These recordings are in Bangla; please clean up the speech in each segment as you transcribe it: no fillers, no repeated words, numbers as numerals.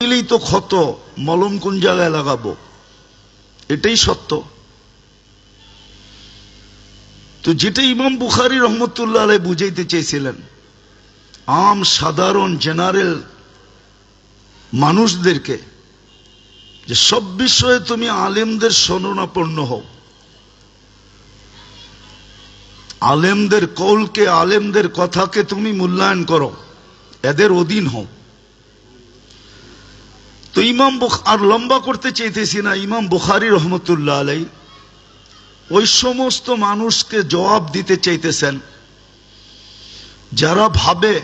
দিলেই তো ক্ষত, মলম কোন জায়গায় লাগাবো, এটাই সত্য। তো যেটা ইমাম বুখারী রহমতুল্লাহ আলাইহি বুঝাইতে চেয়েছিলেন, আম সাধারণ জেনারেল মানুষদেরকে, যে সব বিষয়ে তুমি আলেমদের শরণাপন্ন হও, আলেমদের কৌলকে, আলেমদের কথাকে তুমি মূল্যায়ন করো, এদের অধীন হও। তো আর লম্বা করতে চাইতেছি না, ইমাম বুখারী রহমতুল্লাহ আলাইহি ওই সমস্ত মানুষকে জবাব দিতে চাইতেছেন যারা ভাবে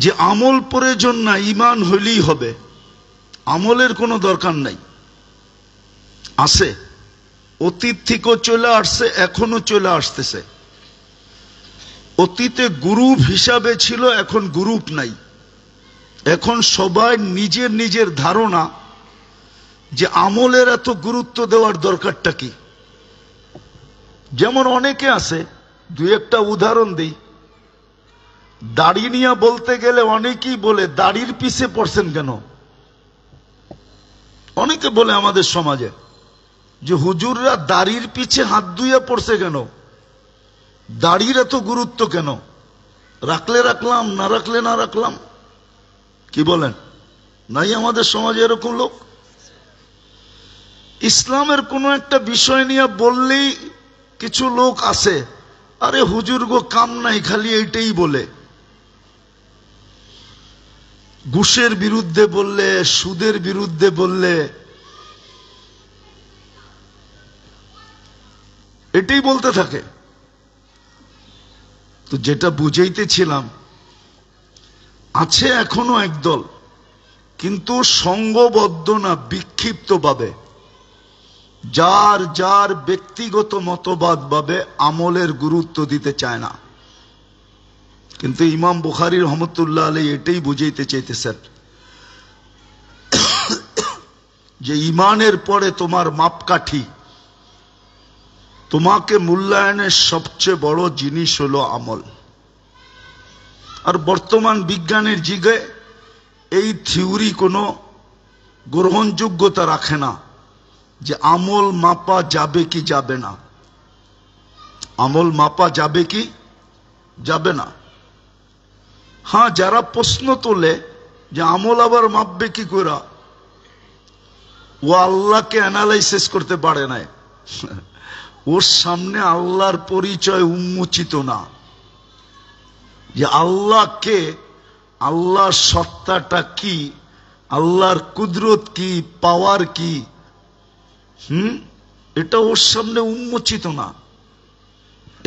যে আমল প্রয়োজন না, ঈমান হইলেই হবে, আমলের কোনো দরকার নাই। আছে, অতীত থেকেও চলে আসছে, এখনো চলে আসতেছে। অতীতে গ্রুপ হিসাবে ছিল, এখন গ্রুপ নাই। এখন সবাই নিজের নিজের ধারণা যে আমলের এত গুরুত্ব দেওয়ার দরকারটা কি। যেমন অনেকে আছে, দুই একটা উদাহরণ দেই। দাড়ি নিয়ে বলতে গেলে অনেকেই বলে দাড়ির পিছে পড়ছেন কেন। অনেকে বলে আমাদের সমাজে যে হুজুররা দাড়ির পিছে হাত ধুইয়া পড়ছে কেন, দাড়ির এত গুরুত্ব কেন, রাখলে রাখলাম, না রাখলে না রাখলাম। কি বলেন, নাই আমাদের সমাজে এরকম লোক? ইসলামের কোন একটা বিষয় নিয়ে বললেই কিছু লোক আছে, আরে হুজুর গো কাম নাই, খালি এইটাই বলে। ঘুষের বিরুদ্ধে বললে, সুদের বিরুদ্ধে বললে, এটাই বলতে থাকে। তো যেটা বুঝাইতেছিলাম, আছে এখনো একদল, কিন্তু সংঘবদ্ধ না, বিক্ষিপ্ত ভাবে যার যার ব্যক্তিগত মতবাদ ভাবে আমলের গুরুত্ব দিতে চায় না। কিন্তু ইমাম বুখারী রহমতুল্লাহ আলাইহি এটাই বুঝাইতে চাইতেছেন যে ঈমানের পরে তোমার মাপকাঠি, তোমাকে মূল্যায়নের সবচেয়ে বড় জিনিস হলো আমল। আর বর্তমান বিজ্ঞানের যুগে এই থিওরি কোনো গ্রহণযোগ্যতা রাখে না যে আমল মাপা যাবে কি যাবে না, আমল মাপা যাবে কি যাবে না। হ্যাঁ, যারা প্রশ্ন তোলে যে আমল আবার মাপবে কি করে, ও আল্লাহকে অ্যানালাইসিস করতে পারে না। ওর সামনে আল্লাহর পরিচয় উন্মোচিত না, যে আল্লাহকে, আল্লাহর সত্তাটা কি, আল্লাহর কুদরত কি, পাওয়ার কি, এটা ওর সামনে উন্মোচিত না।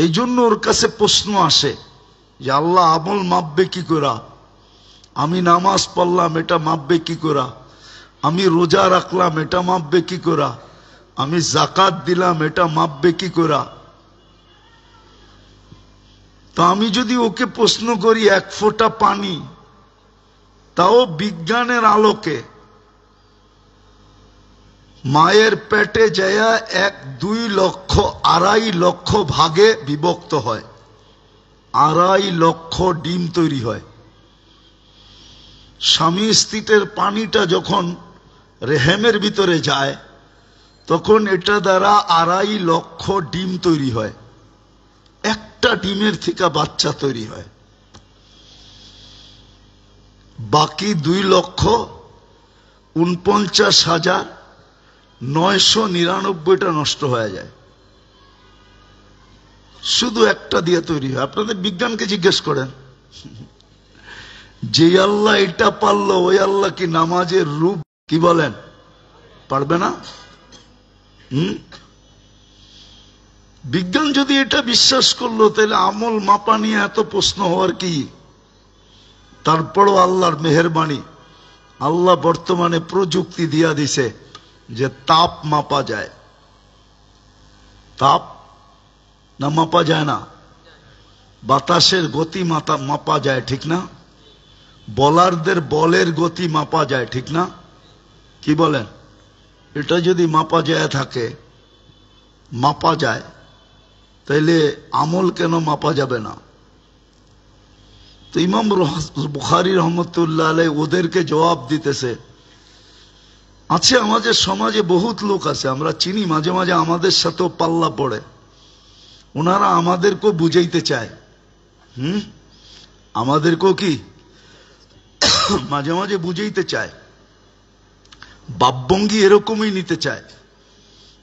এই জন্য ওর কাছে প্রশ্ন আসে যে আল্লাহ আমল মাপবে কি করে, আমি নামাজ পড়লাম এটা মাপবে কি করে, আমি রোজা রাখলাম এটা মাপবে কি করে, আমি যাকাত দিলাম এটা মাপবে কি করে। তো আমি যদি ওকে প্রশ্ন করি এক ফোঁটা পানি, তাও বিজ্ঞানের আলোকে মায়ের পেটে যায়া 1-2 লক্ষ 2.5 লক্ষ ভাগে বিভক্ত হয়, 2.5 লক্ষ ডিম তৈরি হয়। স্বামী স্ত্রীর পানিটা যখন রেহেমের ভিতরে যায়, তখন এটা দ্বারা 2.5 লক্ষ ডিম তৈরি হয়। একটা ডিমের থেকে বাচ্চা তৈরি হয়, বাকি 2,49,999টা নষ্ট হয়ে যায়। শুধু একটা দিয়ে তৈরি হয়। আপনাদের বিজ্ঞানকে জিজ্ঞেস করেন, যে আল্লাহ এটা পারলো, ওই আল্লাহ কি নামাজের রূপ, কি বলেন, পারবে না? বিজ্ঞান যদি এটা বিশ্বাস করলো, তাহলে আমল মাপা নিয়ে এত প্রশ্ন হওয়ার কি? তারপরও আল্লাহর মেহেরবানি, আল্লাহ বর্তমানে প্রযুক্তি দিয়া দিছে যে তাপ মাপা যায়। তাপ না মাপা যায় না? বাতাসের গতি মাপা যায়, ঠিক না? বলারদের বলের গতি মাপা যায়, ঠিক না? কি বলেন? এটা যদি মাপা যায় থাকে, মাপা যায়, তাইলে আমল কেন মাপা যাবে না? তো ইমাম বুখারী রহমতুল্লাহ আলাইহি ওদেরকে জবাব দিতেছে, আছে আমাদের সমাজে বহুত লোক আছে, আমরা চিনি, মাঝে মাঝে আমাদের সাথেও পাল্লা পড়ে, ওনারা আমাদেরকেও বুঝাইতে চায়, আমাদেরকেও কি মাঝে মাঝে বুঝাইতে চায়, বাপভঙ্গি এরকমই নিতে চায়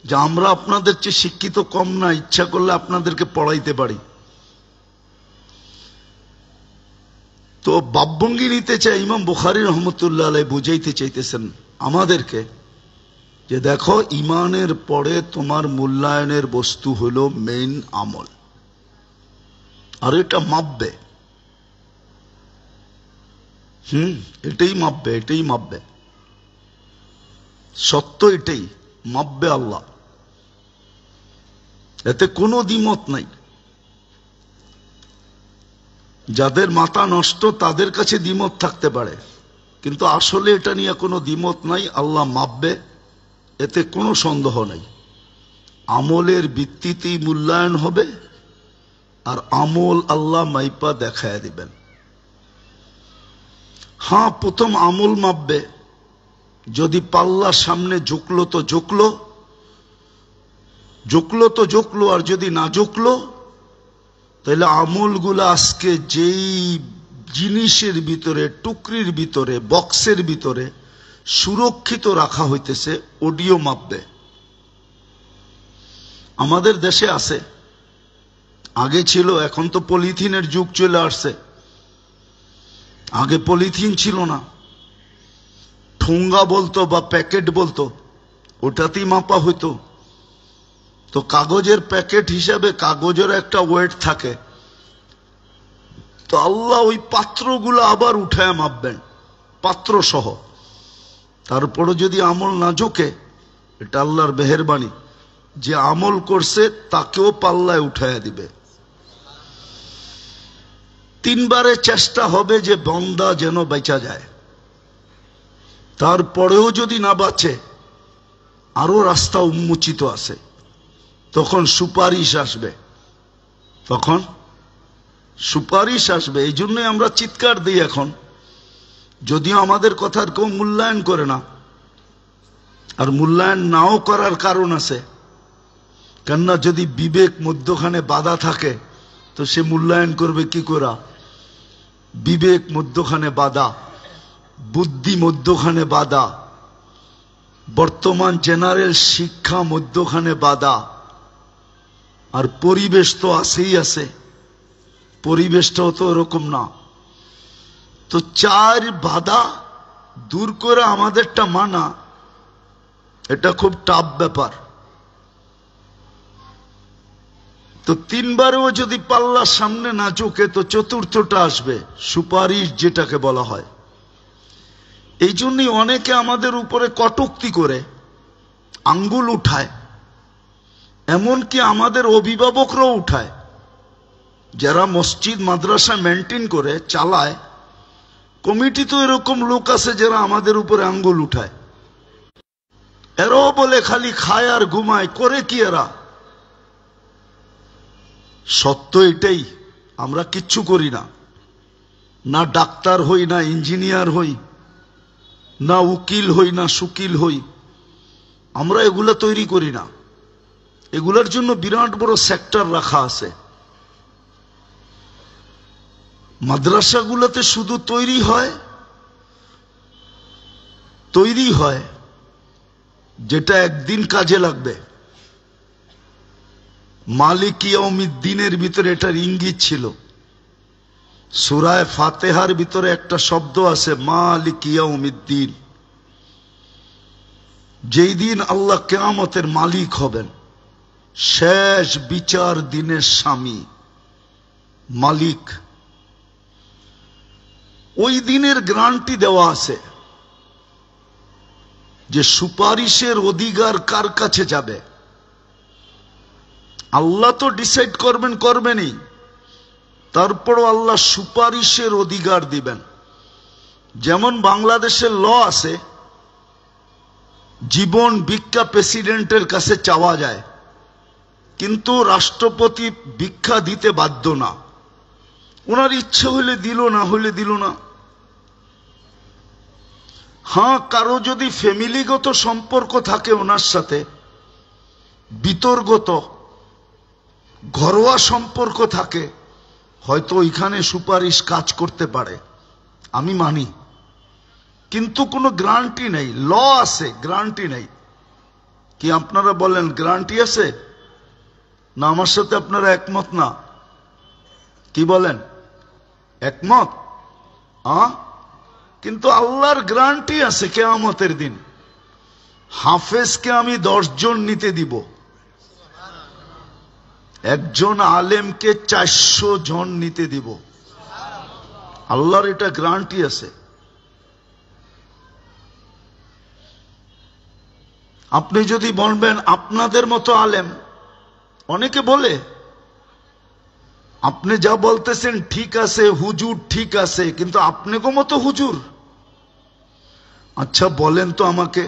যে আমরা আপনাদের চেয়ে শিক্ষিত কম না, ইচ্ছা করলে আপনাদেরকে পড়াইতে পারি। তো বাপভঙ্গি নিতে চায়। ইমাম বুখারী রহমতুল্লাহ আলাইহি বুঝাইতে চাইতেছেন আমাদেরকে যে দেখো, ইমানের পরে তোমার মূল্যায়নের বস্তু হলো মেইন আমল, আর এটা মাপবে, এটাই মাপবে, এটাই মাপবে, সত্য এটাই মাপবে আল্লাহ, এতে কোনো দ্বিমত নাই। যাদের মাথা নষ্ট তাদের কাছে দ্বিমত থাকতে পারে, কিন্তু আসলে এটা নিয়ে কোনো দ্বিমত নাই, আল্লাহ মাপবে, এতে কোনো সন্দেহ নাই। আমলের ভিত্তিতেই মূল্যায়ন হবে, আর আমল আল্লাহ মাইপা দেখায় দিবেন। হ্যাঁ, প্রথম আমল মাপবে, যদি পাল্লার সামনে ঝুঁকলো তো ঝুঁকলো, ঝুঁকলো তো ঝুঁকলো, আর যদি না ঝুঁকলো তাহলে আমলগুলো আজকে যেই জিনিসের ভিতরে, টুকরির ভিতরে, বক্সের ভিতরে সুরক্ষিত রাখা হইতেছে, অডিও মাপবে। আমাদের দেশে আছে, আগে ছিল, এখন তো পলিথিনের যুগ চলে আসছে, আগে পলিথিন ছিল না, ঠোঙ্গা বলতো বা প্যাকেট বলতো, ওটাতেই মাপা হইতো। তো কাগজের প্যাকেট হিসাবে কাগজের একটা ওয়েট থাকে, তো আল্লাহ ওই পাত্রগুলো আবার উঠায় মাপবেন, পাত্র সহ। তারপরে যদি আমল না ঝোঁকে, এটা আল্লাহর মেহেরবানি, যে আমল করছে তাকেও পাল্লায় উঠায় দিবে। 3 বারে চেষ্টা হবে যে বান্দা যেন বেঁচা যায়, তারপরেও যদি না বাঁচে, আরো রাস্তা উন্মোচিত আছে, তখন সুপারিশ আসবে, তখন সুপারিশ আসবে। এই জন্যই আমরা চিৎকার দিই এখন, যদিও আমাদের কথার কেউ মূল্যায়ন করে না, আর মূল্যায়ন নাও করার কারণ আছে, কেননা যদি বিবেক মধ্যখানে বাধা থাকে তো সে মূল্যায়ন করবে কি করে? বিবেক মধ্যখানে বাধা, বুদ্ধি মধ্যখানে বাধা, বর্তমান জেনারেল শিক্ষা মধ্যখানে বাধা, আর পরিবেশ তো আছেই আছে, পরিবেশটাও তো এরকম না। তো 4 বাধা দূর করে আমাদেরটা মানা, এটা খুব টাফ ব্যাপার। তো 3 বারেও যদি পাল্লার সামনে না ঝোঁকে তো চতুর্থটা আসবে, সুপারিশ যেটাকে বলা হয়। এই জন্যই অনেকে আমাদের উপরে কটূক্তি করে, আঙ্গুল উঠায়, এমনকি আমাদের অভিভাবকরাও উঠায়, যারা মসজিদ মাদ্রাসা মেনটেন করে চালায়, কমিটি তো এরকম লোক আছে যারা আমাদের উপরে আঙ্গুল উঠায়। এরাও বলে খালি খায় আর ঘুমায়, করে কি এরা? সত্য এটাই, আমরা কিচ্ছু করি না, না ডাক্তার হই, না ইঞ্জিনিয়ার হই, না উকিল হই, না সুকিল হই, আমরা এগুলা তৈরি করি না। এগুলার জন্য বিরাট বড় সেক্টর রাখা আছে। মাদ্রাসাগুলোতে শুধু তৈরি হয় যেটা একদিন কাজে লাগবে। মালিক ইয়াউমিদ্দিনের ভিতরে এটার ইঙ্গিত ছিল। সূরা ফাতিহার ভিতরে একটা শব্দ আছে, মালিক ইয়াউমিদ্দিন, যেই দিন আল্লাহ কিয়ামতের মালিক হবেন, শেষ বিচার দিনের স্বামী, মালিক। ওই দিনের গ্যারান্টি দেওয়া আছে যে সুপারিশের অধিকার কার কাছে যাবে। আল্লাহ তো ডিসাইড করবেনই, তারপরও আল্লাহ সুপারিশের অধিকার দিবেন। যেমন বাংলাদেশের ল আছে, জীবন ভিক্ষা প্রেসিডেন্টের কাছে চাওয়া যায়, কিন্তু রাষ্ট্রপতি ভিক্ষা দিতে বাধ্য না। ওনার ইচ্ছে হইলে দিল, না হইলে দিল না। হ্যাঁ, কারো যদি ফ্যামিলিগত সম্পর্ক থাকে ওনার সাথে, বিতর্গত ঘরোয়া সম্পর্ক থাকে, হয়তো ওইখানে সুপারিশ কাজ করতে পারে, আমি মানি। কিন্তু কোনো গ্যারান্টি নেই। ল আছে, গ্যারান্টি নেই। কি আপনারা বলেন গ্যারান্টি আছে না? আমার সাথে আপনারা একমত না? কি বলেন, একমত? কিন্তু আল্লাহর গ্যারান্টি আছে কিয়ামতের দিন হাফেজকে আমি 10 জন নিতে দিব, একজন আলেমকে 400 জন নিতে দিব। আল্লাহর এটা গ্যারান্টি আছে। আপনি যদি বলবেন আপনাদের মতো আলেম, অনেকে বলে আপনি যা বলতেছেন ঠিক আছে, হুজুর ঠিক আছে, কিন্তু আপনাকে মতো হুজুর। আচ্ছা বলেন তো আমাকে,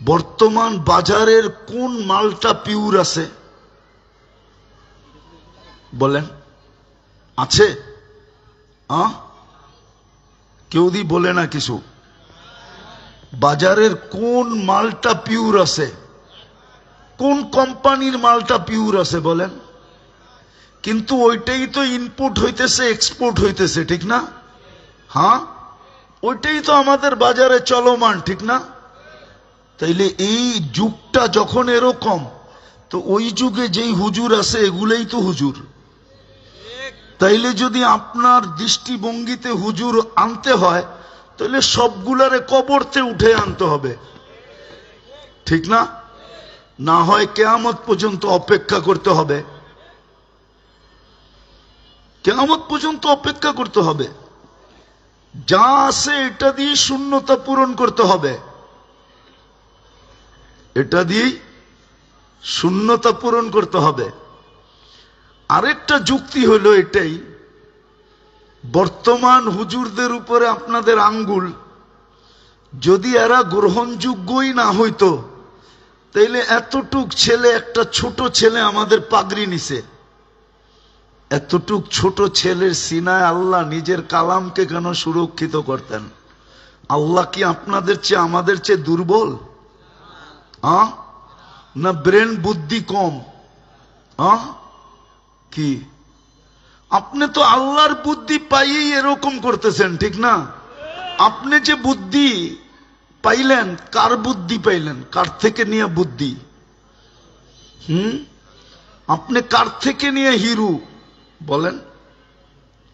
বর্তমান বাজারের কোন মালটা পিওর আছে বলেন? আছে? কেউ দি বলে না কিছু। বাজারের কোন মালটা পিওর আছে? কোন কোম্পানির মালটা পিওর আছে বলেন? কিন্তু ওইটাই তো ইনপুট হইতেছে, এক্সপোর্ট হইতেছে, ঠিক না? হ্যাঁ, ওইটাই তো আমাদের বাজারে চলমান, ঠিক না? তাইলে এই যুগটা যখন এরকম, তো ওই যুগে যেই হুজুর আছে এগুলোই তো হুজুর। তাইলে যদি আপনার দৃষ্টিভঙ্গিতে হুজুর আনতে হয়, তাহলে সবগুলারে কবরতে উঠে আনতে হবে, ঠিক না? না হয় কিয়ামত পর্যন্ত অপেক্ষা করতে হবে, কিয়ামত পর্যন্ত অপেক্ষা করতে হবে। যা আছে এটা দিয়ে শূন্যতা পূরণ করতে হবে, এটা দিয়েই শূন্যতা পূরণ করতে হবে। আরেকটা যুক্তি হলো এটাই, বর্তমান হুজুরদের উপরে আপনাদের আঙ্গুল, যদি এরা গ্রহণযোগ্যই না হইতো, তাইলে এতটুক ছেলে, একটা ছোট ছেলে আমাদের পাগড়ি নিছে, এতটুক ছোট ছেলের সিনায় আল্লাহ নিজের কালামকে কেন সুরক্ষিত করতেন? আল্লাহ কি আপনাদের চেয়ে, আমাদের চেয়ে দুর্বল? না ব্রেন বুদ্ধি কম? কি আপনি তো আল্লাহর বুদ্ধি পাইয়েই এরকম করতেছেন, ঠিক না? আপনি যে বুদ্ধি পাইলেন, কার বুদ্ধি পাইলেন? কার থেকে নিয়ে বুদ্ধি? আপনি কার থেকে নিয়ে হিরু বলেন?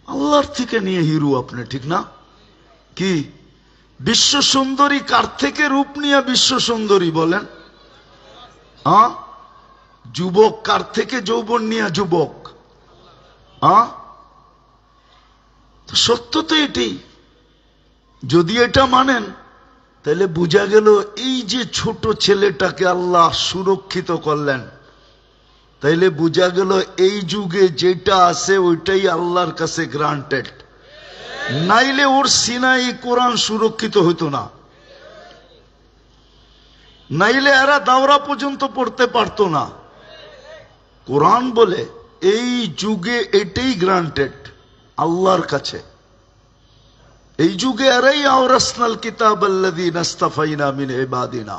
আল্লাহর থেকে নিয়ে হিরু আপনি, ঠিক না? কি বিশ্ব সুন্দরী কার থেকে রূপ নিয়ে বিশ্ব সুন্দরী বলেন? যুবক কার থেকে যৌবন নিয়ে যুবক? সত্য তো এটি। যদি এটা মানেন, তাহলে বোঝা গেল এই যে ছোট ছেলেটাকে আল্লাহ সুরক্ষিত করলেন, তাইলে বোঝা গেল এই যুগে যেটা আছে ওইটাই আল্লাহর কাছে গ্রান্টেড। নাইলে ওর সিনাই কোরআন সুরক্ষিত হইতো না, নাইলে এরা দাওরা পর্যন্ত পড়তে পারতো না। কোরআন বলে এই যুগে এটাই গ্রান্টেড আল্লাহর কাছে। এই যুগে এরাই আওরাসনাল কিতাব আল্লাযীনা ইসতাফাইনা মিন ইবাদিনা।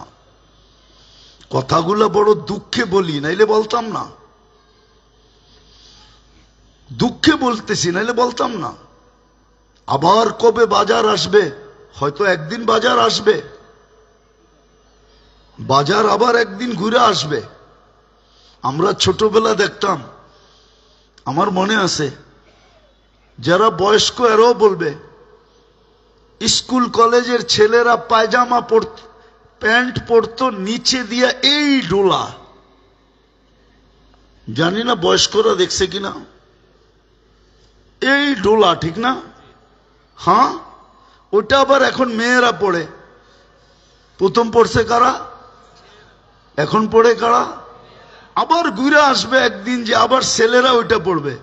কথাগুলো বড় দুঃখে বলি, নাইলে বলতাম না। দুঃখে বলতেছি, নাইলে বলতাম না। আবার কবে বাজার আসবে? হয়তো একদিন বাজার আসবে, বাজার আবার একদিন ঘুরে আসবে। আমরা ছোটবেলা দেখতাম, আমার মনে আছে, যারা বয়স্ক এরাও বলবে, স্কুল কলেজের ছেলেরা পায়জামা পরত, প্যান্ট পরতো নিচে দিয়া এই ডোলা। জানি না বয়স্করা দেখছে কিনা, এই ডোলা, ঠিক না? হ্যাঁ, ওটা আবার এখন মেয়েরা পড়ে। প্রথম পড়ছে কারা? এখন পড়ে কারা? আবার ঘুরে আসবে একদিন যে আবার ছেলেরা ওইটা পড়বে।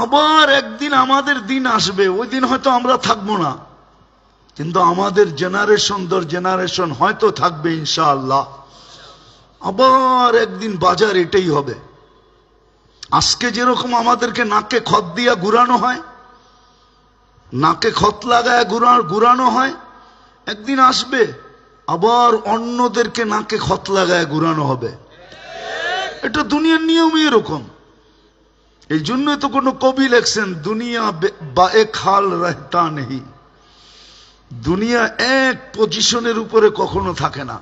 আবার একদিন আমাদের দিন আসবে, ওই দিন হয়তো আমরা থাকবো না, কিন্তু আমাদের জেনারেশন দর জেনারেশন হয়তো থাকবে ইনশাআল্লাহ। আবার একদিন বাজার এটাই হবে। আজকে যেরকম আমাদেরকে নাকে খত দিয়া ঘুরানো হয়, নাকে খত লাগায় ঘুরানো হয়, একদিন আসবে আবার অন্যদেরকে নাকে খত লাগায় ঘুরানো হবে। এটা দুনিয়ার নিয়মই এরকম। এই জন্যই তো কোনো কবি লেখছেন, দুনিয়া বাএক হাল রহতা নেই, দুনিয়া এক পজিশনের উপরে কখনো থাকে না।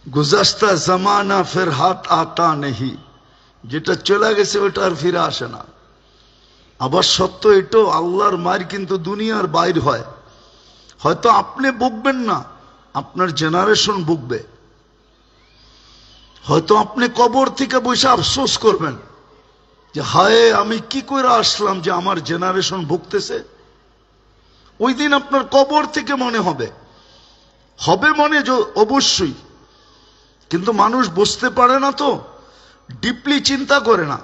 গুজাস্তা জামানা ফের হাত আতা নেই, যেটা চলে গেছে ওটা আর ফিরে আসে না। আবার সত্য এটাও, আল্লাহর মায়ের কিন্তু দুনিয়ার বাইর হয়। হয়তো আপনি ভুগবেন না, আপনার জেনারেশন ভুগবে। হয়তো আপনি কবর থেকে বসে আফসোস করবেন যে হায় আমি কি করে আসলাম যে আমার জেনারেশন ভুগতেছে। ওই দিন আপনার কবর থেকে মনে হবে, মনে অবশ্যই, কিন্তু মানুষ বুঝতে পারে না, তো ডিপলি চিন্তা করে না।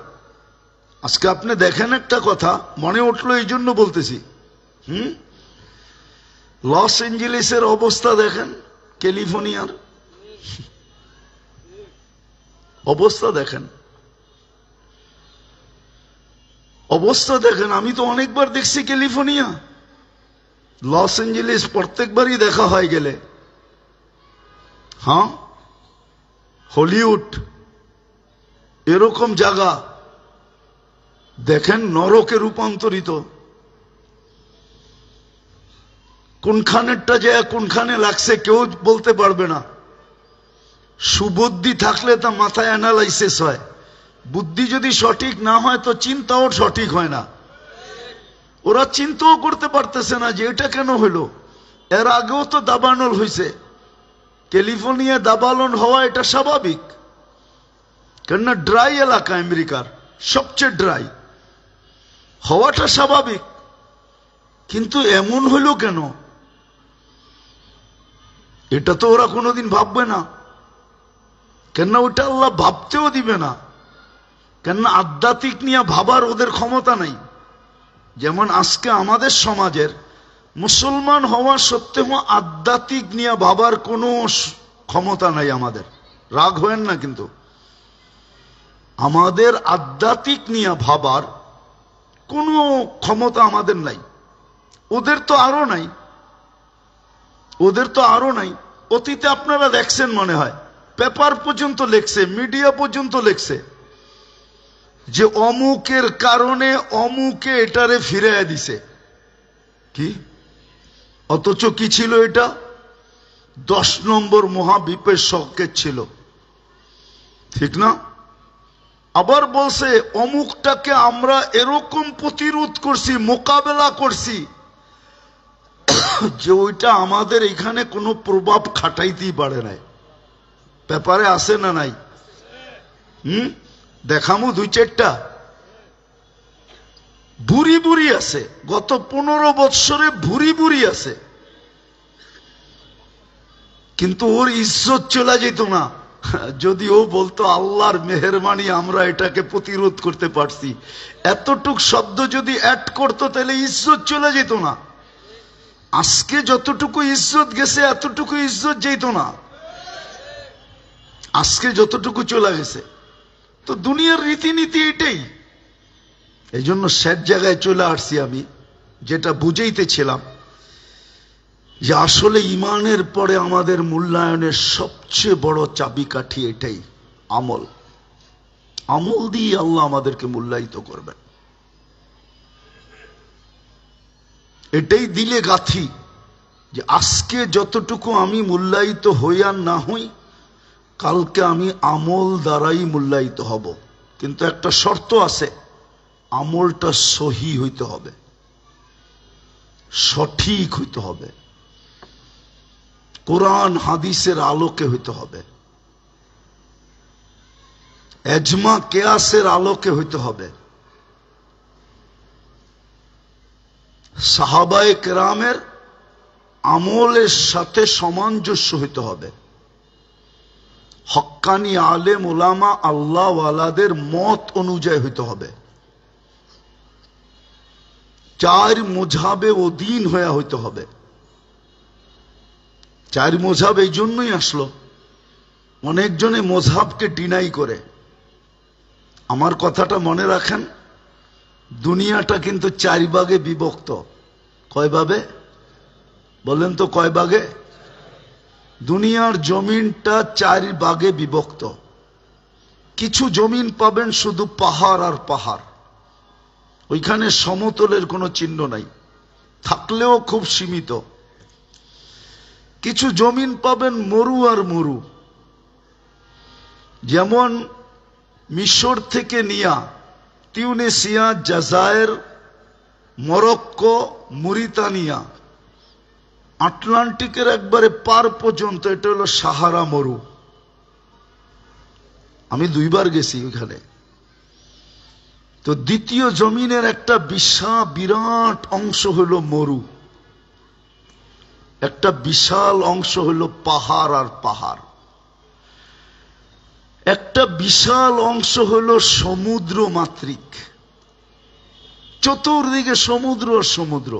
আজকে আপনি দেখেন একটা কথা মনে উঠলো, এই জন্য বলতেছি। লস এঞ্জেলেসের অবস্থা দেখেন, ক্যালিফোর্নিয়ার অবস্থা দেখেন, আমি তো অনেকবার দেখছি ক্যালিফোর্নিয়া, লস এঞ্জেলেস প্রত্যেকবারই দেখা হয় গেলে। হ্যাঁ, হলিউড এরকম জায়গা দেখেন নরকে রূপান্তরিত। কোনখানেরটা যে কোনখানে লাগছে কেউ বলতে পারবে না। সুবুদ্ধি থাকলে তা মাথায় অ্যানালাইসিস হয়, বুদ্ধি যদি সঠিক না হয় তো চিন্তাও সঠিক হয় না। ওরা চিন্তাও করতে পারতেছে না যে এটা কেন হলো। এর আগেও তো দাবানল হয়েছে, ক্যালিফোর্নিয়া দাবানল হওয়া এটা স্বাভাবিক, কেননা ড্রাই এলাকা, আমেরিকার সবচেয়ে ড্রাই, হওয়াটা স্বাভাবিক। কিন্তু এমন হইল কেন, এটা তো ওরা কোনোদিন ভাববে না, কেননা ওটা আল্লাহ ভাবতেও দিবে না, কেননা আধ্যাত্মিক নিয়ে ভাবার ওদের ক্ষমতা নাই। যেমন আজকে আমাদের সমাজের মুসলমান হওয়া সত্ত্বেও আধ্যাত্মিক নিয়ে ভাবার কোনো ক্ষমতা নাই আমাদের। রাগ হয়েন না, কিন্তু আমাদের আধ্যাত্মিক নিয়ে ভাবার কোনো ক্ষমতা আমাদের নাই। ওদের তো আরো নাই। অতীতে আপনারা দেখছেন মনে হয়, পেপার পর্যন্ত লেখছে, মিডিয়া পর্যন্ত লেখছে যে অমুকের কারণে অমুকে এটারে ফিরাইয়া দিছে। কি? অথচ কি ছিল এটা? 10 নম্বর মহাবিপের সংকেত ছিল, ঠিক না? আবার বলছে অমুকটাকে আমরা এরকম প্রতিরোধ করছি, মোকাবেলা করছি যে ওইটা আমাদের এখানে কোনো প্রভাব খাটাইতেই পারে নাই। পেপারে আছে না নাই? দেখামু 2-4টা বুড়ি আছে, গত 15 বৎসরে বুড়ি আছে, কিন্তু ওর ইজ্জত চলে যেত না যদি ও বলতো আল্লাহর মেহেরবানি আমরা এটাকে প্রতিরোধ করতে পারছি। এতটুক শব্দ যদি অ্যাড করতো তাহলে ইজ্জত চলে যেত না। আজকে যতটুকু ইজ্জত গেছে এতটুকু ইজ্জত যেত না, আজকে যতটুকু চলে গেছে। তো দুনিয়ার রীতিনীতি এটাই। এই জন্য শেষ জায়গায় চলে আসছি আমি, যেটা বুঝাইতেছিলাম যে আসলে ইমানের পরে আমাদের মূল্যায়নের সবচেয়ে বড় চাবিকাঠি এটাই, আমল। আমল দিয়ে আল্লাহ আমাদেরকে মূল্যায়িত করবেন। এটাই দিলে গাথি যে আজকে যতটুকু আমি মূল্যায়িত হই আর না হই, কালকে আমি আমল দ্বারাই মূল্যায়িত হব। কিন্তু একটা শর্ত আছে, আমলটা সহি হইতে হবে, সঠিক হইতে হবে, কোরআন হাদিসের আলোকে হইতে হবে, এজমা কেয়াসের আলোকে হইতে হবে, সাহাবায়ে কেরামের আমলের সাথে সামঞ্জস্য হইতে হবে, হক্কানি আলেম ওলামা আল্লাহ ওয়ালাদের মত অনুযায়ী হইতে হবে, 4 মুজহাবে অধীন হইয়া হইতে হবে, চার মজহাব এই জন্যই আসলো, অনেকজনে মজহাবকে ডিনাই করে। আমার কথাটা মনে রাখেন, দুনিয়াটা কিন্তু চার ভাগে বিভক্ত। কয় ভাগে বলেন তো, কয় ভাগে? দুনিয়ার জমিনটা চার ভাগে বিভক্ত। কিছু জমিন পাবেন শুধু পাহাড় আর পাহাড়, ওইখানে সমতলের কোনো চিহ্ন নাই, থাকলেও খুব সীমিত। কিছু জমিন পাবেন মরু আর মরু, যেমন মিশর থেকে নিয়া তিউনিসিয়া, জাজায়ের, মরক্কো, মরিতানিয়া, আটলান্টিকের একবারে পার পর্যন্ত এটা হলো সাহারা মরু। আমি 2 বার গেছি ওইখানে। তো দ্বিতীয় জমিনের একটা বিরাট অংশ হলো মরু, একটা বিশাল অংশ হলো পাহাড় আর পাহাড়, একটা বিশাল অংশ হলো সমুদ্র মাতৃক, চতুর্দিকে সমুদ্র আর সমুদ্র।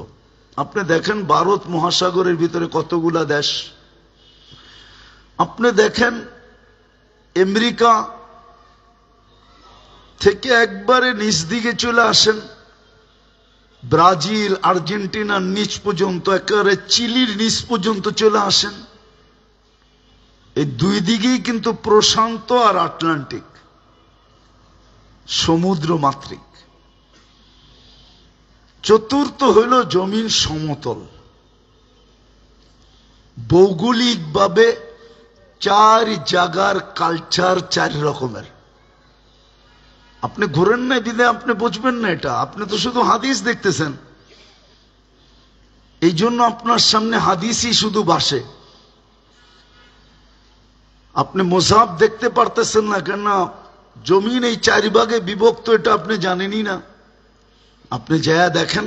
আপনি দেখেন ভারত মহাসাগরের ভিতরে কতগুলা দেশ, আপনি দেখেন আমেরিকা থেকে একবারে নিচ দিকে চলে আসেন, ব্রাজিল, আর্জেন্টিনার নিচ পর্যন্ত, একেবারে চিলির নিচ পর্যন্ত চলে আসেন। এই 2 দিকেই কিন্তু প্রশান্ত আর আটলান্টিক, সমুদ্র মাতৃক। চতুর্থ হইল জমিন সমতল। ভৌগোলিকভাবে 4 জায়গার কালচার 4 রকমের। আপনি ঘুরেন না দিলে আপনি বুঝবেন না এটা, আপনি তো শুধু হাদিস দেখতেছেন, এই জন্য আপনার সামনে হাদিসই শুধু ভাসে। আপনি মুসাফ দেখতে পারতেছেন না কেন? জমিন এই 4 ভাগে বিভক্ত, এটা আপনি জানেনই না। আপনি যায়া দেখেন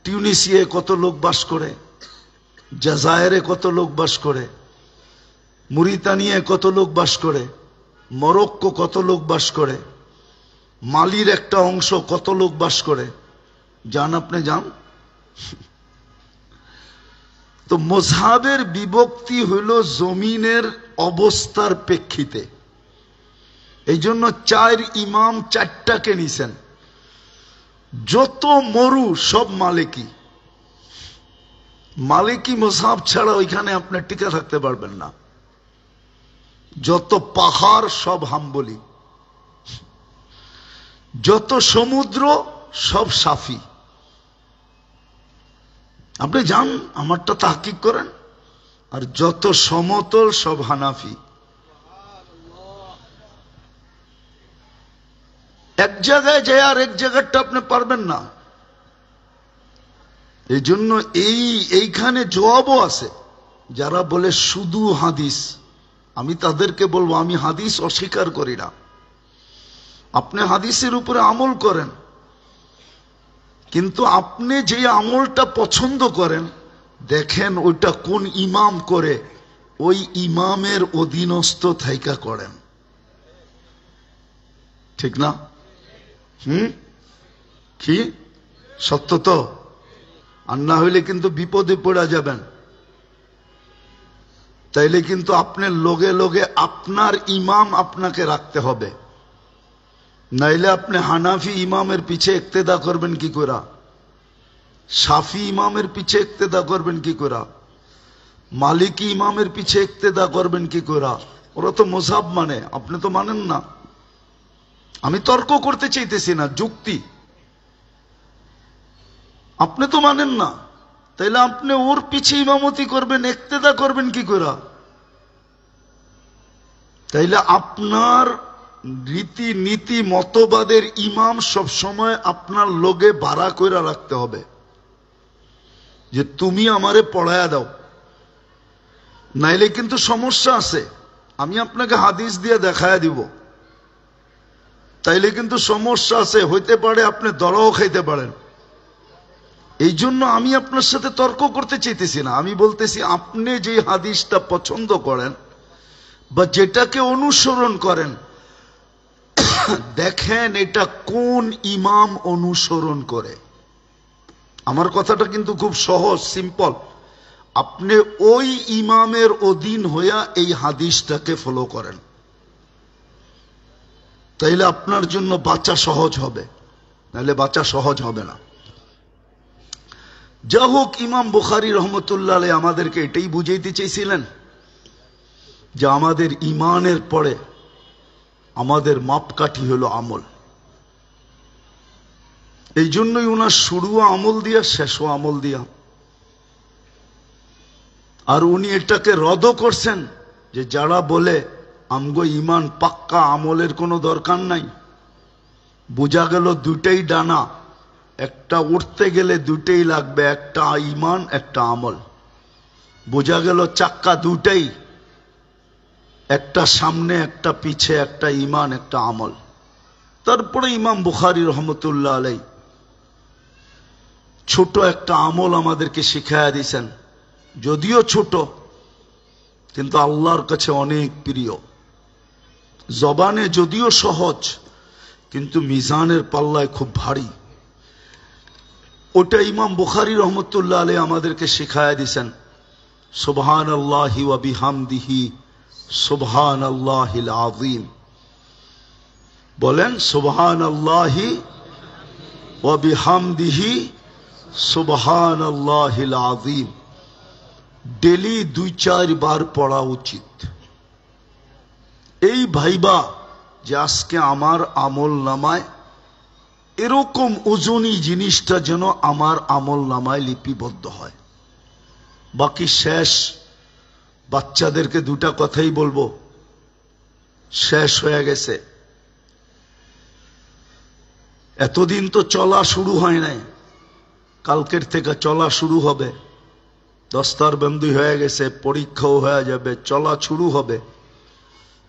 টিউনিসিয়ায় কত লোক বাস করে, জাজায়েরে কত লোক বাস করে, মরিতানিয়ায় কত লোক বাস করে, মরক্কো কত লোক বাস করে, মালির একটা অংশ কত লোক বাস করে, যান আপনি যান। তো মজহাবের বিভক্তি হইল জমিনের অবস্থার প্রেক্ষিতে। এই জন্য 4 ইমাম 4টাকে নিছেন। যত মরু সব মালিকি, মালিকি মজহাব ছাড়া ওইখানে আপনি টিকে থাকতে পারবেন না। যত পাহাড় সব হাম্বলি, যত সমুদ্র সব সাফি। আপনি যান, আমারটা তাহকিক করেন। আর যত সমতল সব হানাফি। এক জায়গায় যায় আর এক জায়গাটা আপনি পারবেন না। এই জন্য এইখানে জবাবও আছে যারা বলে শুধু হাদিস। আমি তাদেরকে বলবো, আমি হাদিস অস্বীকার করি না, আপনি হাদিসের উপরে আমল করেন, কিন্তু আপনি যে আমলটা পছন্দ করেন দেখেন ওইটা কোন ইমাম করে, ওই ইমামের অধীনস্থ থাইকা করেন। ঠিক না? কি সত্য তো? আর না হইলে কিন্তু বিপদে পড়া যাবেন। তাইলে কিন্তু আপনার লগে লগে আপনার ইমাম আপনাকে রাখতে হবে, নাইলে আপনি হানাফি ইমামের পিছে ইক্তেদা করবেন কি করে, শাফি ইমামের পিছে ইক্তেদা করবেন কি করে, মালিকি ইমামের পিছে ইক্তেদা করবেন কি করে? ওরা তো মজহাব মানে, আপনি তো মানেন না। আমি তর্ক করতে চাইতেছি না, যুক্তি। আপনি তো মানেন না, তাইলে আপনি ওর পিছে ইমামতি করবেন, ইক্তেদা করবেন কি করে? তাইলে আপনার রীতি নীতি মতবাদের ইমাম সব সময় আপনার লগে ভাড়া করে রাখতে হবে, যে তুমি আমারে পড়ায়া দাও, নাইলে কিন্তু সমস্যা আছে। আমি আপনাকে হাদিস দিয়ে দেখায়া দিব, তাইলে কিন্তু সমস্যা আছে, হইতে পারে আপনি দরাও খাইতে পারেন। এই জন্য আমি আপনার সাথে তর্ক করতে চাইতেছি না, আমি বলতেছি আপনি যে হাদিসটা পছন্দ করেন বা যেটাকে অনুসরণ করেন, দেখেন এটা কোন ইমাম অনুসরণ করে। আমার কথাটা কিন্তু খুব সহজ, সিম্পল। আপনি ওই ইমামের অধীন হইয়া এই হাদিসটাকে ফলো করেন, তাইলে আপনার জন্য বাঁচা সহজ হবে, নাহলে বাঁচা সহজ হবে না। যা হোক, ইমাম বুখারী রহমতুল্লাহ আলাইহি আমাদেরকে এটাই বুঝাইতে চেয়েছিলেন যে আমাদের ইমানের পরে আমাদের মাপকাঠি হলো আমল। এই জন্যই ওনার শুরুও আমল দিয়া, শেষও আমল দিয়া। আর উনি এটাকে রদও করছেন যে যারা বলে আমগো ইমান পাক্কা, আমলের কোনো দরকার নাই। বোঝা গেল দুটেই ডানা, একটা উঠতে গেলে দুটেই লাগবে, একটা ইমান একটা আমল। বোঝা গেল চাক্কা দুটাই, একটা সামনে একটা পিছে, একটা ইমান একটা আমল। তারপরে ইমাম বুখারী রহমতুল্লাহ আলাইহি ছোট একটা আমল আমাদেরকে শিখাইয়া দিয়েছেন, যদিও ছোট কিন্তু আল্লাহর কাছে অনেক প্রিয়। জবানে যদিও সহজ কিন্তু মিজানের পাল্লায় খুব ভারী। ওটা ইমাম বুখারী রহমতুল্লাহ আলাইহি আমাদেরকে শিখাইয়া দিয়েছেন, সুবহানাল্লাহি ওয়া বিহামদিহি সুবহানাল্লাহিল আযীম। বলেন সুবহানাল্লাহি ওয়া বিহামদিহি সুবহানাল্লাহিল আযীম। ডেলি 2-4 বার পড়া উচিত। এই ভাইবা যে আজকে আমার আমল নামায় এরকম ওজনী জিনিসটা যেন আমার আমল নামায় লিপিবদ্ধ হয়। বাকি শেষ, বাচ্চাদেরকে দুটা কথাই বলবো, শেষ হয়ে গেছে। এতদিন তো চলা শুরু হয় নাই, কালকের থেকে চলা শুরু হবে। দস্তারবন্দি হয়ে গেছে, পরীক্ষাও হয়ে যাবে, চলা শুরু হবে।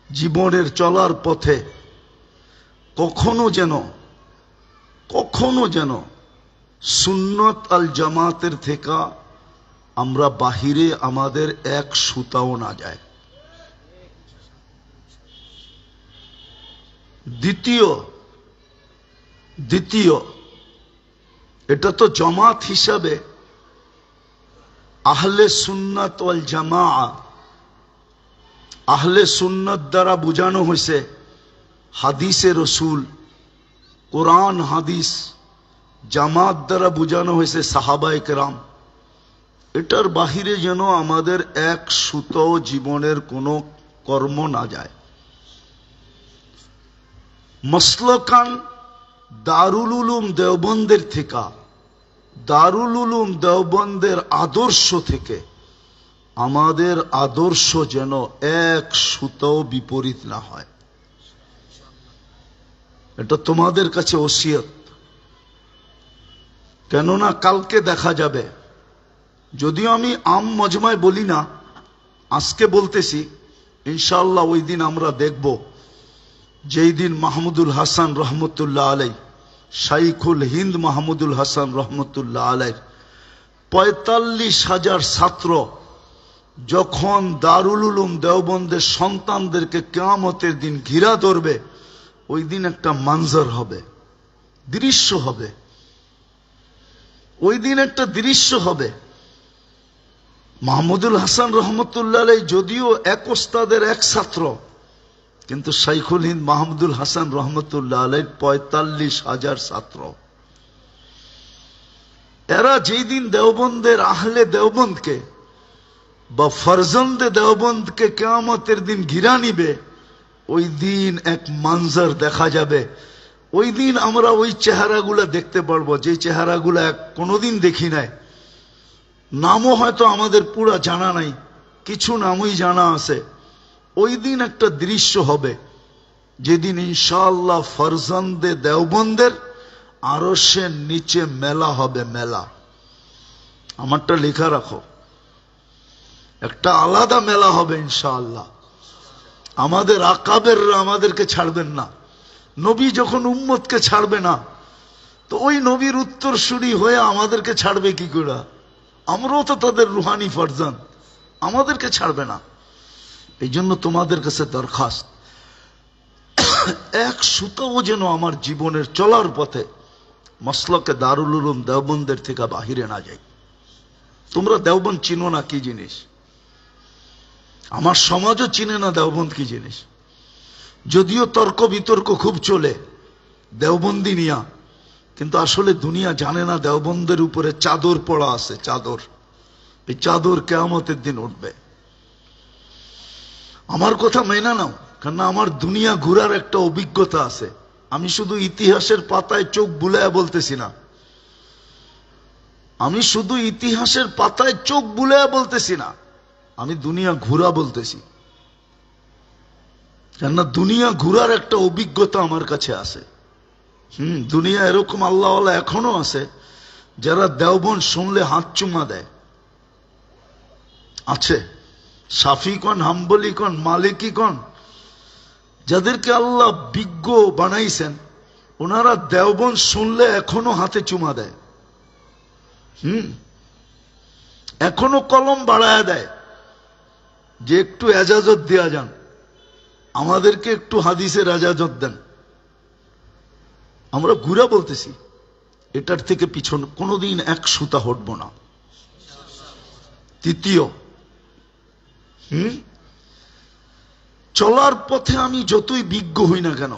জীবনের চলার পথে কখনো যেন সুন্নত আল জামাতের থেকে আমরা বাহিরে আমাদের এক সুতাও না যায়। দ্বিতীয় এটা তো জামাত হিসাবে আহলে সুন্নাত ওয়াল জামাআ, আহলে সুন্নাত দ্বারা বোঝানো হয়েছে হাদিসে রসুল, কোরআন হাদিস। জামাত দ্বারা বোঝানো হয়েছে সাহাবায়ে কেরাম। এটার বাহিরে যেন আমাদের এক সুতো জীবনের কোনো কর্ম না যায়। মসলকান দারুল উলুম দেওবন্দের থেকে, দারুল উলুম দেওবন্দের আদর্শ থেকে আমাদের আদর্শ যেন এক সুতো বিপরীত না হয়। এটা তোমাদের কাছে ওসিয়ত। কেননা কালকে দেখা যাবে, যদিও আমি আম মজমায় বলি না, আজকে বলতেছি, ইনশাআল্লাহ ওই দিন আমরা দেখব যেই দিন মাহমুদুল হাসান রহমতুল্লাহ আলাইহি, শাইখুল হিন্দ মাহমুদুল হাসান রহমতুল্লাহ আলাইহি 45,000 ছাত্র যখন দারুল উলুম দেওবন্দের সন্তানদেরকে কিয়ামতের দিন ঘিরা ধরবে, ওই দিন একটা মঞ্জর হবে, দৃশ্য হবে। ওই দিন একটা দৃশ্য হবে। মাহমুদুল হাসান রহমতুল্লাহ আলাইহি যদিও এক ওস্তাদের এক ছাত্র, কিন্তু শাইখুল হিন্দ মাহমুদুল হাসান রহমতুল্লাহ আলাইহির 45,000 ছাত্র। এরা যেই দিন দেওবন্দের আহলে দেওবন্দকে বা ফরজন্দে দেওবন্দকে কিয়ামতের দিন ঘিরা নিবে, ওই দিন এক মঞ্জর দেখা যাবে। ওই দিন আমরা ওই চেহারাগুলা দেখতে পারবো, যে চেহারাগুলা কোনোদিন দেখি নাই। নামও হয়তো আমাদের পুরা জানা নাই, কিছু নামই জানা আছে। ওই দিন একটা দৃশ্য হবে, যেদিন ইনশাআল্লাহ ফরজন্দে দেওবন্দের আরশের নিচে মেলা হবে, মেলা। আমারটা লেখা রাখো, একটা আলাদা মেলা হবে ইনশাআল্লাহ। আমাদের আকাবেররা আমাদেরকে ছাড়বেন না। নবী যখন উম্মতকে ছাড়বে না, তো ওই নবীর উত্তরসূরি হয়ে আমাদেরকে ছাড়বে কি করে? আমরাও তো তাদের রুহানি ফরজান, আমাদেরকে ছাড়বে না। এই জন্য তোমাদের কাছে দরখাস্ত, এক সুতাও যেন আমার জীবনের চলার পথে মসলকে দারুল উলুম দেওবন্দের থেকে বাহিরে না যায়। তোমরা দেওবন্দ চিনো না কি জিনিস, আমার সমাজও চিনে না দেওবন্দ কি জিনিস। যদিও তর্ক বিতর্ক খুব চলে দেওবন্দি নিয়া, কিন্তু আসলে দুনিয়া জানে না দেওবন্দের উপরে চাদর পড়া আছে, চাদর। এই চাদর কিয়ামতের দিন উঠবে। আমার কথা মেনে নাও, কারণ আমার দুনিয়া ঘুরার একটা অভিজ্ঞতা আছে। আমি শুধু ইতিহাসের পাতায় চোখ বুলায়া বলতেছি না, আমি শুধু ইতিহাসের পাতায় চোখ বুলায়া বলতেছি না, আমি দুনিয়া ঘুরা বলতেছি। কেননা দুনিয়া ঘুরার একটা অভিজ্ঞতা আমার কাছে আছে। দুনিয়া এরকম আল্লাহওয়ালা এখনো আছে যারা দেওবন্দ শুনলে হাত চুমা দেয়, আছে। শাফি কন, হাম্বলি কন, মালিকি কন, যাদেরকে আল্লাহ বিজ্ঞ বানাইছেন, ওনারা দেওবন্দ শুনলে এখনো হাতে চুমা দেয়। এখনো কলম বাড়ায় দেয় যে একটু এজাজত দেয়া যান, আমাদেরকে একটু হাদিসের এজাজত দেন। আমরা ঘুরা বলতেছি, এটার থেকে পিছন কোনোদিন এক সুতা হটব না। তৃতীয়, চলার পথে আমি যতই বিজ্ঞ হই না কেন,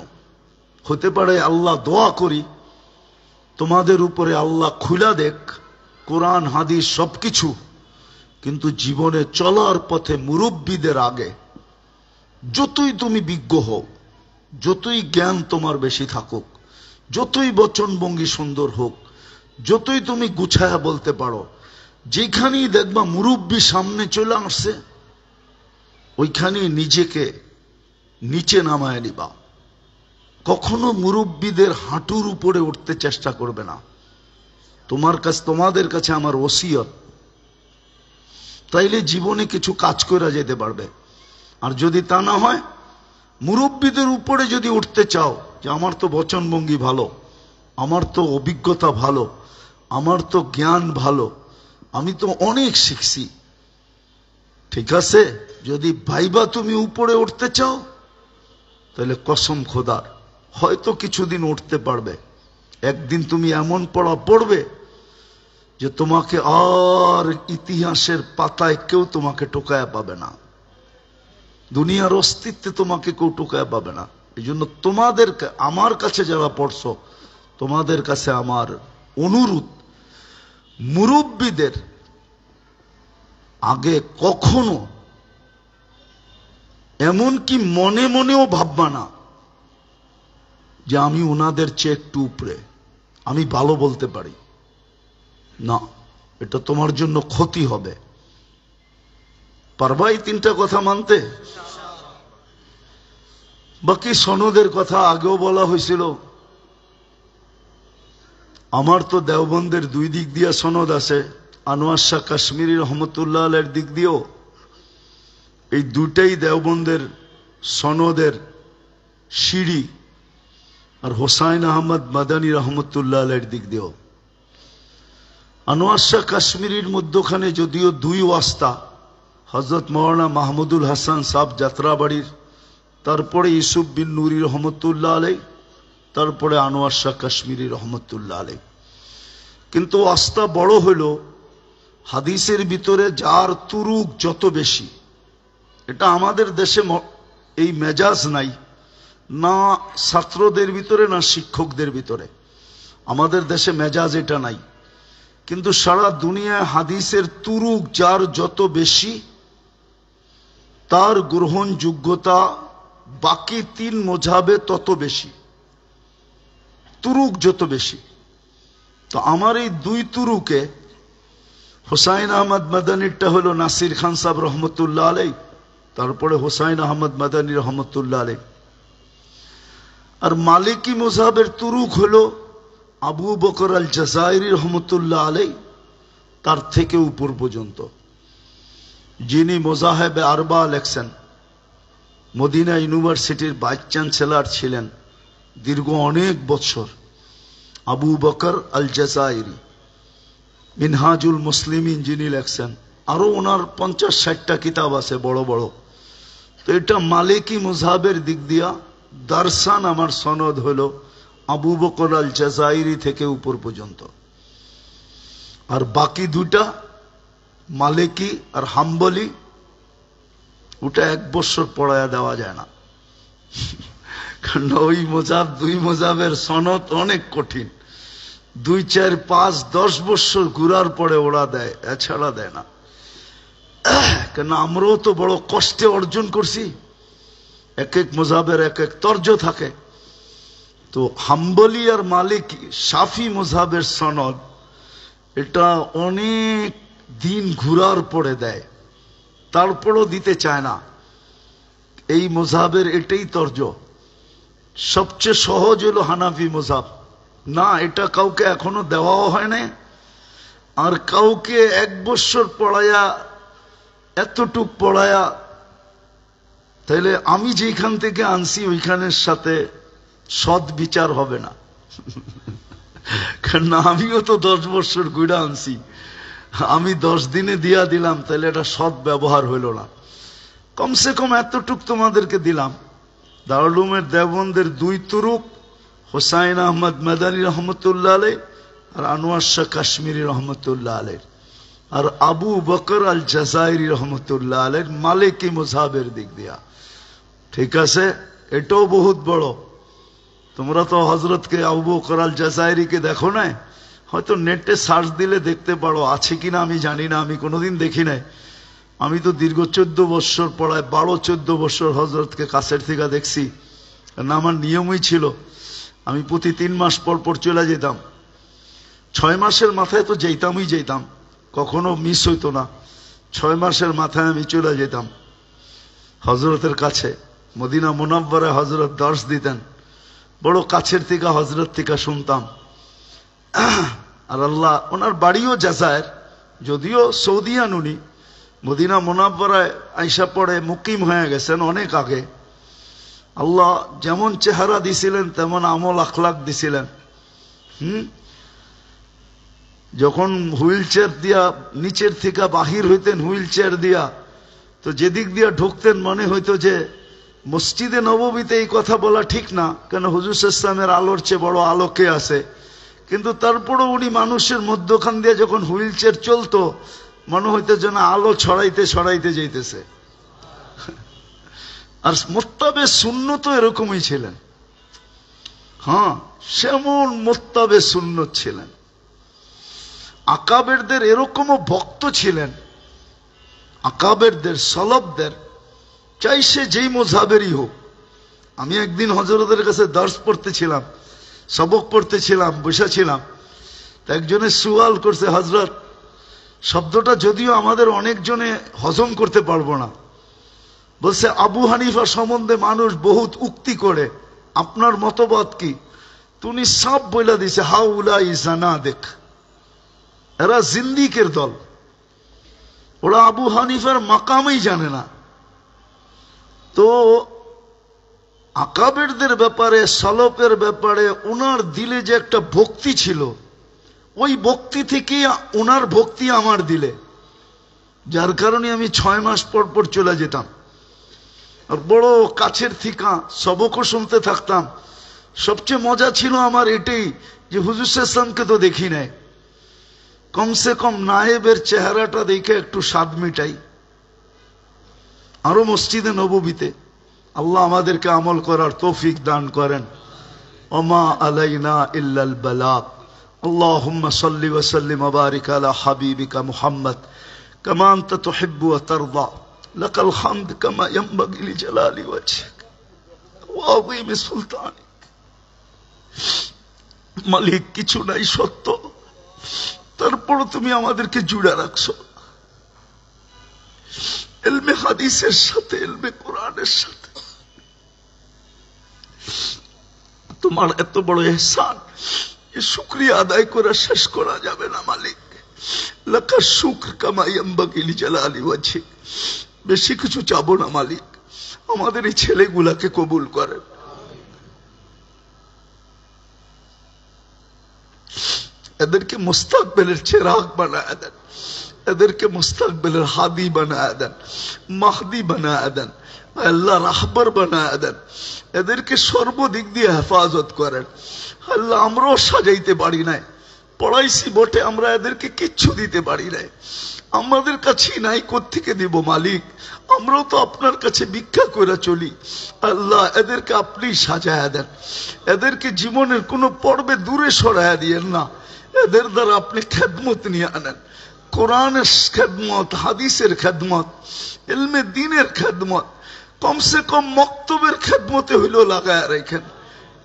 হতে পারে আল্লাহ দোয়া করি তোমাদের উপরে আল্লাহ খুলা দেখ কোরআন হাদিস সবকিছু, কিন্তু জীবনে চলার পথে মুরব্বীদের আগে যতই তুমি বিজ্ঞ হও, যতই জ্ঞান তোমার বেশি থাকুক, যতই বচনভঙ্গি সুন্দর হোক, যতই তুমি গুছায়া বলতে পারো, যেখানেই দেখবা মুরব্বী সামনে চলে আসছে, ওইখানেই নিজেকে নিচে নামায় নিবা। কখনো মুরব্বীদের হাঁটুর উপরে উঠতে চেষ্টা করবে না। তোমাদের কাছে আমার ওসিয়ত, তাইলে জীবনে কিছু কাজ করে যেতে পারবে। আর যদি তা না হয়, মুরব্বীদের উপরে যদি উঠতে চাও যে আমার তো বচনভঙ্গি ভালো, আমার তো অভিজ্ঞতা ভালো, আমার তো জ্ঞান ভালো, আমি তো অনেক শিখছি, ঠিক আছে, যদি ভাইবা তুমি উপরে উঠতে চাও, তাহলে কসম খোদার হয়তো কিছুদিন উঠতে পারবে। একদিন তুমি এমন পড়া পড়বে যে তোমাকে আর ইতিহাসের পাতায় কেউ তোমাকে টোকায়া পাবে না, দুনিয়ার অস্তিত্বে তোমাকে কেউ টোকায়া পাবে না। এই জন্য তোমাদেরকে, আমার কাছে যারা পড়ছো, তোমাদের কাছে আমার অনুরোধ, মুরব্বীদের আগে কখনো এমনকি মনে মনেও ভাববা না যে আমি ওনাদের চেয়ে একটু উপরে, আমি ভালো বলতে পারি না, এটা তোমার জন্য ক্ষতি হবে। পারবা এই তিনটা কথা মানতে? বাকি সনদের কথা আগেও বলা হয়েছিল। আমার তো দেওবন্দের দুই দিক দিয়ে সনদ আছে, আনোয়ার শাহ কাশ্মীরি রহমতুল্লাহ আলাইহির দিক দিয়েও। এই দুটাই দেওবন্দের সনদের সিঁড়ি, আর হোসাইন আহমদ মাদানী রহমতুল্লাহ আলাইহির দিক দিয়েও। আনোয়ার শাহ কাশ্মীরির মধ্যখানে যদিও দুই ওয়াস্তা, হযরত মাওলানা মাহমুদুল হাসান সাহেব যাত্রাবাড়ির, তারপরে ইউসুফ বিন নুরি রহমতুল্লাহ আলাইহি, তারপরে আনোয়ার শাহ কাশ্মীরি রহমতুল্লাহ আলাইহি। কিন্তু ওয়াস্তা বড় হইল হাদিসের ভিতরে যার তুরুক যত বেশি, এটা আমাদের দেশে এই মেজাজ নাই, না ছাত্রদের ভিতরে না শিক্ষকদের ভিতরে, আমাদের দেশে মেজাজ এটা নাই। কিন্তু সারা দুনিয়ায় হাদিসের তুরুক যার যত বেশি, তার গ্রহণযোগ্যতা বাকি তিন মজাবে তত বেশি, তুরুক যত বেশি। তো আমার এই দুই তুরুকে হোসাইন আহমদ মাদানীরটা হলো নাসির খান সাহেব রহমতুল্লাহ আলাইহি, তারপরে হোসাইন আহমদ মাদানী রহমতুল্লাহ আলাইহি। আর মালিকি মযহাবের তুরুক হলো আবু বকর আল জাযাইরি রহমতুল্লাহ আলাইহি, তার থেকে উপর পর্যন্ত। যিনি মোজাহেবে আরবা লেখছেন, মদিনা ইউনিভার্সিটির ভাইস চ্যান্সেলর ছিলেন দীর্ঘ অনেক বছর, আবু বকর আল জাযাইরি। মিনহাজুল মুসলিমিন যিনি লেখছেন, আরো ওনার 50-60টা কিতাব আছে বড় বড়। তো এটা মালিকি মযহাবের দিক দিয়া দারসান আমার সনদ হলো আবু বকর আল জাযাইরি থেকে উপর পর্যন্ত। আর বাকি দুটা মালিকি আর হাম্বলি, ওটা 1 বছর পড়ায়া দেওয়া যায় না, কারণ ওই মজাব 2 মজাবের সনদ অনেক কঠিন। 2, 4, 5, 10 বছর ঘুরার পরে ওরা দেয়, এছাড়া দেয় না। কেন আমরাও তো বড় কষ্টে অর্জন করছি, এক এক মজাবের এক এক তর্জ থাকে। তো হাম্বলি আর মালিকি শাফি মজাবের সনদ, এটা অনেক দিন ঘুরার পরে দেয়, তারপরও দিতে চায় না। এই মজাবের এটাই তর্জ। সবচেয়ে সহজ হলো হানাফি মজাব, না এটা কাউকে এখনো দেওয়াও হয় না, আর কাউকে 1 বছর পড়ায়া এতটুক পড়ায়া, তাইলে আমি যেখান থেকে আনছি ওইখানের সাথে সৎ বিচার হবে না। কারণ আমিও তো 10 বছর ঘুরে আনছি, আমি 10 দিনে দিয়া দিলাম, তাহলে এটা সৎ ব্যবহার হইল না। কমসে কম এতটুক তোমাদেরকে দিলাম। দারুল উলুমের দেওবন্দের 2 তুরুক, হোসাইন আহমদ মাদানী রহমতুল্লাহ আলাইহ আর আনোয়ার শাহ কাশ্মীরি রহমতুল্লাহ আলাইহ, আর আবু বকর আল জাজাইরি রহমতুল্লাহ আলাইহ মালিকি মুযহাবের দিক দিয়া। ঠিক আছে, এটাও বহুত বড়। তোমরা তো হযরতকে আবু বকর আল জাজাইরিকে দেখো না, হয়তো নেটে সার্চ দিলে দেখতে পারো, আছে কিনা আমি জানি না, আমি কোনোদিন দেখি নাই। আমি তো দীর্ঘ 14 বছর পড়ায়, 12-14 বছর হযরতকে কাছের থেকে দেখছি। কারণ আমার নিয়মই ছিল, আমি প্রতি 3 মাস পর পর চলে যেতাম। 6 মাসের মাথায় তো যেতাম, কখনো মিস হইতো না। 6 মাসের মাথায় আমি চলে যেতাম হযরতের কাছে। মদিনা মুনাওয়ারায় হযরত দর্শ দিতেন, বড় কাছের থেকে হযরত থেকে শুনতাম। আর আল্লাহ, ওনার বাড়িও জাজায়ের, যদিও সৌদিয়ান উনি, মদিনা মুনাওয়ারায় আইসা পড়ে মুকিম হয়ে গেছেন অনেক আগে। আল্লাহ যেমন চেহারা দিছিলেন তেমন আমল আখলাক দিছিলেন। যখন হুইল চেয়ার দিয়া নিচের থেকে বাহির হইতেন, হুইল চেয়ার দিয়া, তো যেদিক দিয়া ঢুকতেন মনে হইতো যে মসজিদে নববীতে এই কথা বলা ঠিক না, কেন হুজুর ইসলামের আলোর চেয়ে বড় আলোকে আছে। কিন্তু তারপরও উনি মানুষের মধ্যখান দিয়ে যখন হুইল চেয়ার চলতো, মনে হইতো যেন আলো ছড়াইতে যাইতেছে। আর মোত্তাবে সুন্নত তো এরকমই ছিলেন। হ্যাঁ, সেমন মোত্তাবে সুন্নত ছিলেন। আকাবেরদের এরকমও ভক্ত ছিলেন, আকাবেরদের সলবদের, চাই সে যেই মযহাবেরই হোক। আমি একদিন হযরতের কাছে দর্শ পড়তেছিলাম, সবক পড়তেছিলাম, বসেছিলাম। একজনে সুয়াল করছে, হযরত শব্দটা যদিও আমাদের অনেকজনে হজম করতে পারবো না, বলছে আবু হানিফা সম্বন্ধে মানুষ বহুত উক্তি করে, আপনার মতবাদ কি? তুমি সব বইলা দিছে, হাউলাই জানাদিক, এরা জিন্দিকের দল, ওরা আবু হানিফার মাকামই জানে না। তো আকাবেরদের ব্যাপারে, সালফের ব্যাপারে ওনার দিলে যে একটা ভক্তি ছিল, ওই ভক্তি থেকে ওনার ভক্তি আমার দিলে, যার কারণে আমি 6 মাস পর পর চলে যেতাম। আর বড় কাছের থেকে সবকও শুনতে থাকতাম। সবচেয়ে মজা ছিল আমার এটাই যে হুজুর ইসলামকে তো দেখি নাই, কমসে কম নায়েবের চেহারাটা দেখে একটু স্বাদ মিটাই। আরো মসজিদে নববীতে আল্লাহ আমাদেরকে আমল করার তৌফিক দান করেন। ওমা আলাইনা ইল্লাল বালাগ। আল্লাহুম্মা সাল্লি ওয়া সাল্লিম ওয়া বারিক আলা হাবিবিকা মুহাম্মদ কামা আনতা তুহিব্বু ওয়া তারদা, লাকাল হামদ কামা ইয়ানবাগি লিজালালি ওয়াজহিক ওয়া আযীমি সুলতানিক। মালিক, কিছু নাই সত্য, তারপর তুমি আমাদেরকে জুড়ে রাখছো ইলমে হাদিসের সাথে, ইলমে কোরআনের সাথে। তোমার এত বড় ইহসান, এই শুকরিয়া আদায় করে শেষ করা যাবে না মালিক। লাকা শুকর কামা ইয়ানবাগি লিজালালি ওয়াজহিক। বেশি কিছু চাবো না মালিক, আমাদের এই ছেলেগুলাকে কবুল করেন। এদেরকে মুস্তাকবিলের চিরাগ বানায় দেন, এদেরকে মুস্তাকবিলের হাদি বানায় দেন, মাহদি বানায় দেন, আল্লাহ রাহবার বানায় দেন। এদেরকে সর্বদিক দিয়ে হেফাজত করেন। আল্লাহ আমরাও সাজাইতে পারি নাই, পড়াইছি বটে, আমরা এদেরকে কিচ্ছু দিতে পারি নাই, আমাদের কাছেই নাই, কোত্থেকে দিব মালিক? আমরাও তো আপনার কাছে ভিক্ষা করে চলি। আল্লাহ এদেরকে আপনি সাজায়া দেন, এদেরকে জীবনের কোনো পর্বে দূরে সরাইয়া দিয়েন না, এদের দ্বারা আপনি খেদমত নিয়ে আনেন, কোরআনের খেদমত, হাদিসের খেদমত, ইলমে দ্বীনের খেদমত, কমসে কম মক্তবের খেদমতে হইলেও লাগায়া রেখেন।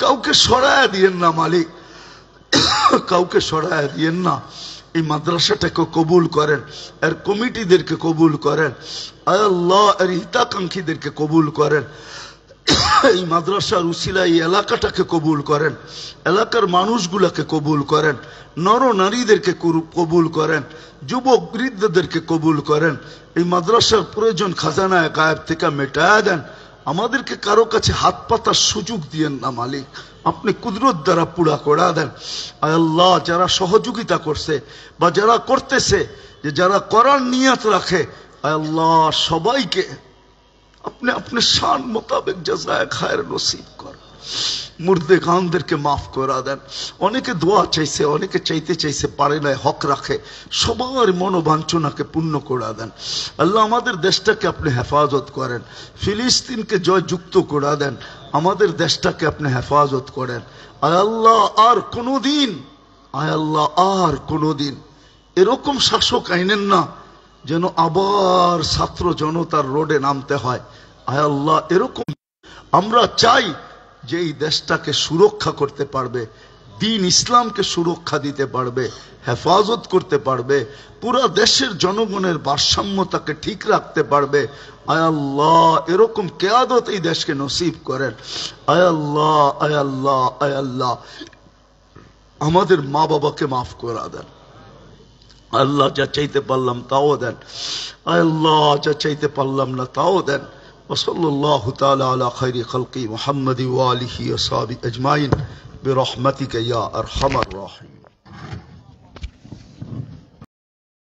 কাউকে সরাইয়া দিয়েন না মালিক, কাউকে সরাইয়া দিয়েন না। এই মাদ্রাসাটাকে কবুল করেন, এর কমিটিদেরকে কবুল করেন, আয় আল্লাহ এর হিতাকাঙ্ক্ষীদেরকে কবুল করেন। এই মাদ্রাসার উসিলা এই এলাকাটাকে কবুল করেন, এলাকার মানুষগুলাকে কবুল করেন, নর নারীদেরকে কবুল করেন, যুবক বৃদ্ধদেরকে কবুল করেন। এই মাদ্রাসার প্রয়োজন খাজানায় গায়েব থেকে মেটায়া দেন। আমাদেরকে কারো কাছে হাত পাতার সুযোগ দিয়েন না মালিক, আপনি কুদরত দ্বারা পুরা করা দেন। আয় আল্লাহ যারা সহযোগিতা করছে বা যারা করতেছে, যে যারা করার নিয়ত রাখে, আয় আল্লাহ সবাইকে আপনি আপনি শান মোতাবেক জাযায়ে খায়ের নসিব করেন। মুর্দে গানদেরকে মাফ করা দেন। অনেকে দোয়া চাইছে, অনেকে চাইতে চাইছে পারে না, হক রাখে, সবার মনোবাঞ্ছনাকে পূর্ণ করে দেন। আল্লাহ আমাদের দেশটাকে আপনি হেফাজত করেন, ফিলিস্তিনকে জয়যুক্ত করে দেন, আমাদের দেশটাকে আপনি হেফাজত করেন। আয় আল্লাহ আর কোনোদিন, আয় আল্লাহ আর কোনোদিন এরকম শাসক আইনেন না যেন আবার ছাত্র জনতার রোডে নামতে হয়। আয় আল্লাহ এরকম আমরা চাই যে এই দেশটাকে সুরক্ষা করতে পারবে, দ্বীন ইসলামকে সুরক্ষা দিতে পারবে, হেফাজত করতে পারবে, পুরা দেশের জনগণের ভারসাম্যতাকে ঠিক রাখতে পারবে। আয় আল্লাহ এরকম কিয়াদত এই দেশকে নসিব করেন। আয় আল্লাহ, আয় আল্লাহ, আয় আল্লাহ আমাদের মা বাবাকে মাফ করে দেন। আল্লাহ যা চাইতে পারলাম তাও দেন, আয় আল্লাহ যা চাইতে পারলাম না তাও দেন। وصلى الله تعالى على خير خلق محمد وآله وصحبه أجمعين برحمتك يا أرحم الراحمين.